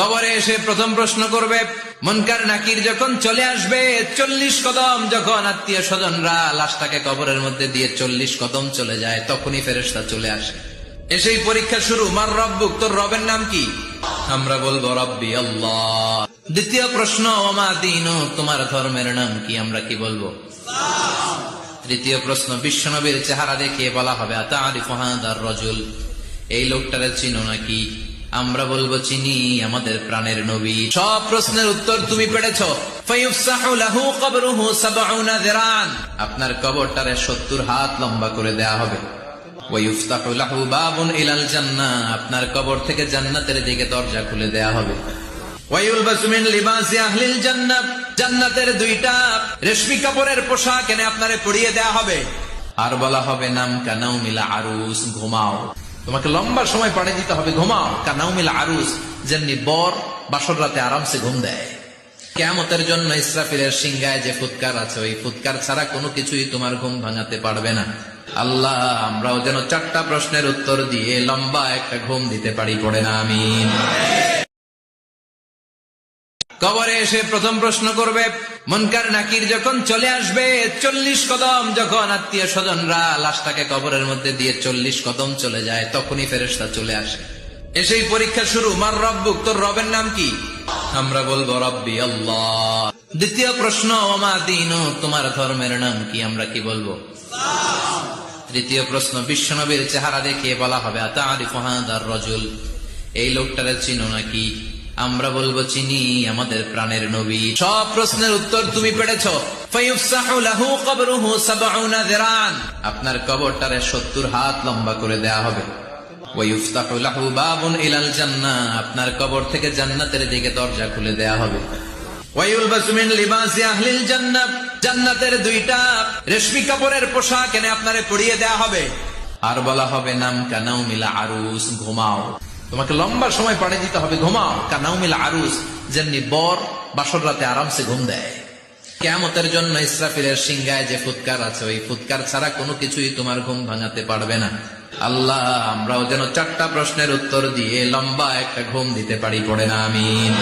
কবরে এসে প্রথম প্রশ্ন করবে, মুনকার নাকির যখন চলে আসবে, 40 কদম যখন আত্মীয় স্বজনরা লাশটাকে কবরের মধ্যে দিয়ে 40 কদম চলে যায়, তখনই ফেরেশতা চলে আসে। এসেই পরীক্ষা শুরু, মার রব্বুক, তোর রবের নাম কি? আমরা বলবো রব্বি আল্লাহ। দ্বিতীয় প্রশ্ন, ওমা দীনু, তোমার ধর্মের নাম কি? আমরা কি বলবো? তৃতীয় প্রশ্ন, বিশ্বনবীর চেহারা দেখিয়ে বলা হবে, আতারিফু হাদার রাজুল, এই লোকটারে চিনো নাকি? আমরা বলবো চিনি, আমাদের প্রাণের নবী। সব প্রশ্নের উত্তর তুমি পেরেছো। ফায়ুফসাহু লাহু কবরুহু 70 যিরান, আপনার কবরটারে 70 হাত লম্বা করে দেয়া হবে। ওয়ায়ুফতাহু লাহু বাবুন ইলাল জান্নাহ, আপনার কবর থেকে জান্নাতের দিকে দরজা খুলে দেয়া হবে। ওয়ায়ুলবাসু মিন লিবাসি আহলিল জান্নাহ, জান্নাতের 2টা রেশমি কাপড়ের পোশাক এনে আপনারে পরিয়ে দেয়া হবে। আর বলা হবে, নাম কানাউমিল আরুস, ঘুমাও। তোমাকে লম্বা সময় পাড়ে দিতে হবে, ঘুমাও। কানাউমিল আরুস, যেমনি বর বাসর রাতে আরামসে ঘুম দেয়। কিয়ামতের জন্য ইসরাফিলের সিংহায় যে ফুৎকার আছে, ওই ফুৎকার ছাড়া কোনো কিছুই তোমার ঘুম ভাঙাতে পারবে না। আল্লাহ, আমরাও যেন 4টা প্রশ্নের উত্তর দিয়ে লম্বা একটা ঘুম দিতে পারি, পড়ে না আমিন। কবরে এসে প্রথম প্রশ্ন করবে, মুনকার নাকির যখন চলে আসবে, 40 কদম যখন আত্মীয় স্বজনরা লাশটাকে কবরের মধ্যে দিয়ে 40 কদম চলে যায়, তখনই ফেরেশতা চলে আসে। এসেই পরীক্ষা শুরু, মার রব্বুক, তোর রবের নাম কি? আমরা বলবো রব্বি আল্লাহ। দ্বিতীয় প্রশ্ন, ওমা দীনু, তোমার ধর্মের নাম কি? আমরা কি বলবো? তৃতীয় প্রশ্ন, বিশ্বনবীর চেহারা দেখিয়ে বলা হবে, আতারিফু হাদার রাজুল, এই লোকটারে চিনো নাকি? আমরা বলবো চিনি, আমাদের প্রাণের নবী। সব প্রশ্নের উত্তর তুমি পেরেছো। ফায়ুফসাহু লাহু কবরুহু 70 যিরান, আপনার কবরটারে 70 হাত লম্বা করে দেয়া হবে। ওয়ায়ুফতাহু লাহু বাবুন ইলাল জান্নাহ, আপনার কবর থেকে জান্নাতের দিকে দরজা খুলে দেয়া হবে। ওয়ায়ুলবাসু মিন লিবাসি আহলিল জান্নাহ, জান্নাতের 2টা রেশমি কাপড়ের পোশাক এনে আপনারে পরিয়ে দেয়া হবে। আর বলা হবে, নাম কানাউমিল আরুস, ঘুমাও। তোমাকে লম্বা সময় পাড়ে দিতে হবে, ঘুমাও। কানাউমিল আরুস, যেমনি বর বাসর রাতে আরামসে ঘুম দেয়। কিয়ামতের জন্য ইসরাফিলের সিংহায় যে ফুৎকার আছে, ওই ফুৎকার ছাড়া কোনো কিছুই তোমার ঘুম ভাঙাতে পারবে না। আল্লাহ, আমরাও যেন 4টা প্রশ্নের উত্তর দিয়ে লম্বা একটা ঘুম দিতে পারি, পড়ে না আমিন।